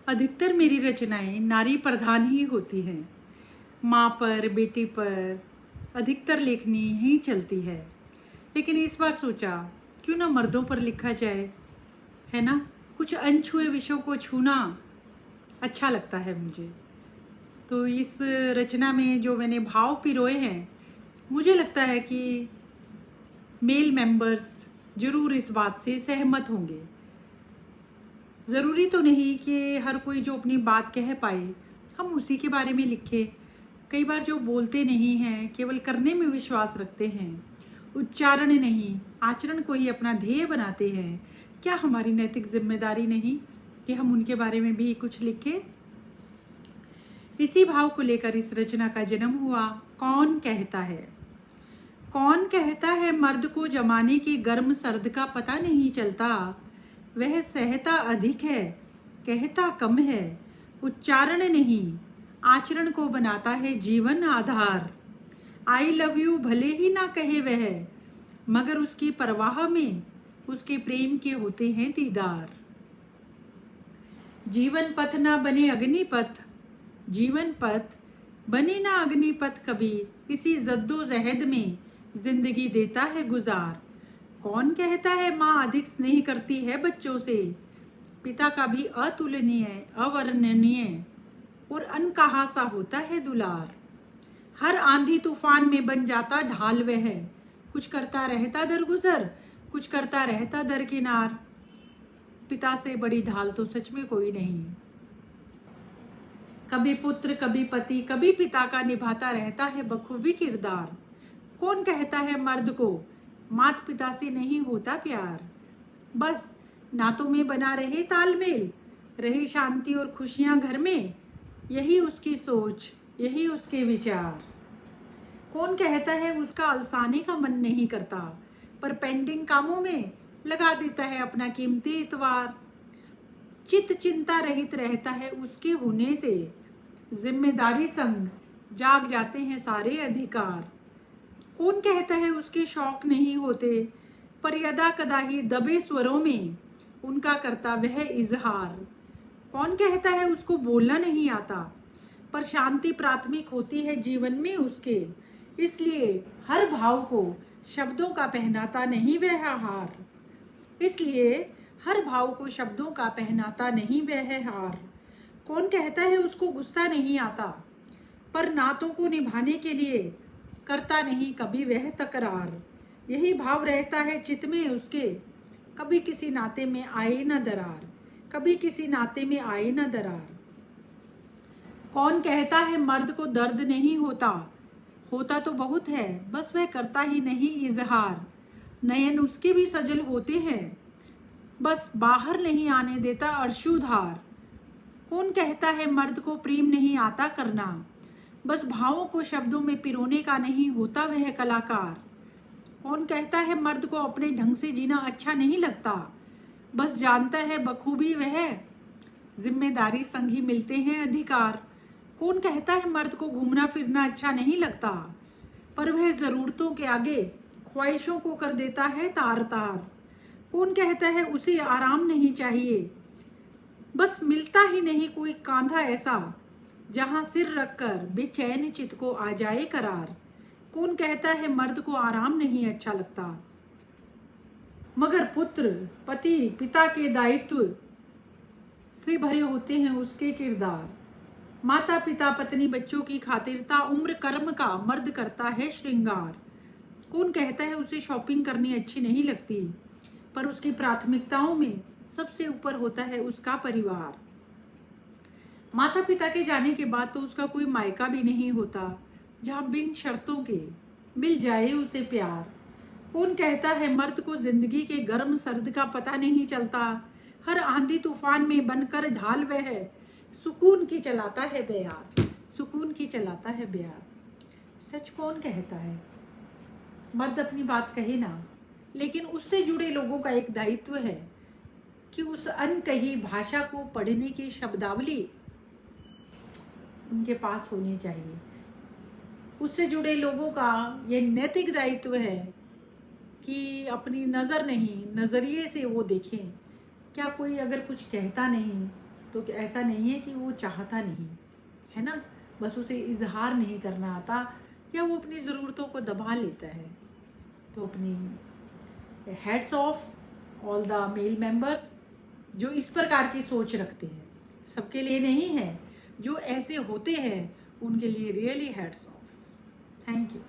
अधिकतर मेरी रचनाएं नारी प्रधान ही होती हैं। माँ पर, बेटी पर अधिकतर लेखनी ही चलती है। लेकिन इस बार सोचा क्यों ना मर्दों पर लिखा जाए, है ना। कुछ अनछुए विषयों को छूना अच्छा लगता है मुझे। तो इस रचना में जो मैंने भाव पिरोए हैं, मुझे लगता है कि मेल मेंबर्स जरूर इस बात से सहमत होंगे। ज़रूरी तो नहीं कि हर कोई जो अपनी बात कह पाए हम उसी के बारे में लिखें। कई बार जो बोलते नहीं हैं, केवल करने में विश्वास रखते हैं, उच्चारण नहीं आचरण को ही अपना ध्येय बनाते हैं, क्या हमारी नैतिक जिम्मेदारी नहीं कि हम उनके बारे में भी कुछ लिखें। इसी भाव को लेकर इस रचना का जन्म हुआ। कौन कहता है। कौन कहता है मर्द को जमाने के गर्म सर्द का पता नहीं चलता। वह सहता अधिक है, कहता कम है। उच्चारण नहीं आचरण को बनाता है जीवन आधार। आई लव यू भले ही ना कहे वह, मगर उसकी परवाह में उसके प्रेम के होते हैं दीदार। जीवन पथ ना बने अग्निपथ, जीवन पथ बने ना अग्निपथ कभी, इसी जद्दोजहद में जिंदगी देता है गुजार। कौन कहता है माँ अधिक स्नेह करती है बच्चों से, पिता का भी अतुलनीय अवर्णनीय और अनकहा सा होता है दुलार। हर आंधी तूफान में बन जाता ढाल वह, कुछ करता रहता दरगुजर, कुछ करता रहता दरकिनार। पिता से बड़ी ढाल तो सच में कोई नहीं। कभी पुत्र कभी पति कभी पिता का निभाता रहता है बखूबी किरदार। कौन कहता है मर्द को माता पिता से नहीं होता प्यार। बस नातों में बना रहे तालमेल, रहे शांति और खुशियां घर में, यही उसकी सोच यही उसके विचार। कौन कहता है उसका अलसाने का मन नहीं करता, पर पेंडिंग कामों में लगा देता है अपना कीमती इतवार। चित चिंता रहित रहता है उसके होने से, जिम्मेदारी संग जाग जाते हैं सारे अधिकार। कौन कहता है उसके शौक नहीं होते, पर यदा कदा ही दबे स्वरों में उनका करता वह इजहार। कौन कहता है उसको बोलना नहीं आता, पर शांति प्राथमिक होती है जीवन में उसके, इसलिए हर भाव को शब्दों का पहनाता नहीं वह हार। इसलिए हर भाव को शब्दों का पहनाता नहीं वह हार। कौन कहता है उसको गुस्सा नहीं आता, पर नातों को निभाने के लिए करता नहीं कभी वह तकरार। यही भाव रहता है चित्त में उसके, कभी किसी नाते में आए न दरार, कभी किसी नाते में आए न दरार। कौन कहता है मर्द को दर्द नहीं होता, होता तो बहुत है बस वह करता ही नहीं इजहार। नयन उसके भी सजल होते हैं, बस बाहर नहीं आने देता अश्रुधार। कौन कहता है मर्द को प्रेम नहीं आता करना, बस भावों को शब्दों में पिरोने का नहीं होता वह कलाकार। कौन कहता है मर्द को अपने ढंग से जीना अच्छा नहीं लगता, बस जानता है बखूबी वह जिम्मेदारी संग ही मिलते हैं अधिकार। कौन कहता है मर्द को घूमना फिरना अच्छा नहीं लगता, पर वह ज़रूरतों के आगे ख्वाहिशों को कर देता है तार तार। कौन कहता है उसे आराम नहीं चाहिए, बस मिलता ही नहीं कोई कांधा ऐसा जहां सिर रखकर बेचैन चित को आ जाए करार। कौन कहता है मर्द को आराम नहीं अच्छा लगता, मगर पुत्र पति पिता के दायित्व से भरे होते हैं उसके किरदार। माता पिता पत्नी बच्चों की खातिरता उम्र कर्म का मर्द करता है श्रृंगार। कौन कहता है उसे शॉपिंग करनी अच्छी नहीं लगती, पर उसकी प्राथमिकताओं में सबसे ऊपर होता है उसका परिवार। माता पिता के जाने के बाद तो उसका कोई मायका भी नहीं होता, जहाँ बिन शर्तों के मिल जाए उसे प्यार। कौन कहता है मर्द को जिंदगी के गर्म सर्द का पता नहीं चलता, हर आंधी तूफान में बनकर ढाल वह सुकून की चलाता है बयार, सुकून की चलाता है बयार। सच कौन कहता है। मर्द अपनी बात कहे ना, लेकिन उससे जुड़े लोगों का एक दायित्व है कि उस अनकही भाषा को पढ़ने की शब्दावली उनके पास होनी चाहिए। उससे जुड़े लोगों का ये नैतिक दायित्व है कि अपनी नज़र नहीं नज़रिए से वो देखें, क्या कोई अगर कुछ कहता नहीं तो ऐसा नहीं है कि वो चाहता नहीं है ना, बस उसे इजहार नहीं करना आता या वो अपनी ज़रूरतों को दबा लेता है। तो अपनी heads of all the male members जो इस प्रकार की सोच रखते हैं, सबके लिए नहीं है, जो ऐसे होते हैं उनके लिए really heads of. Thank you.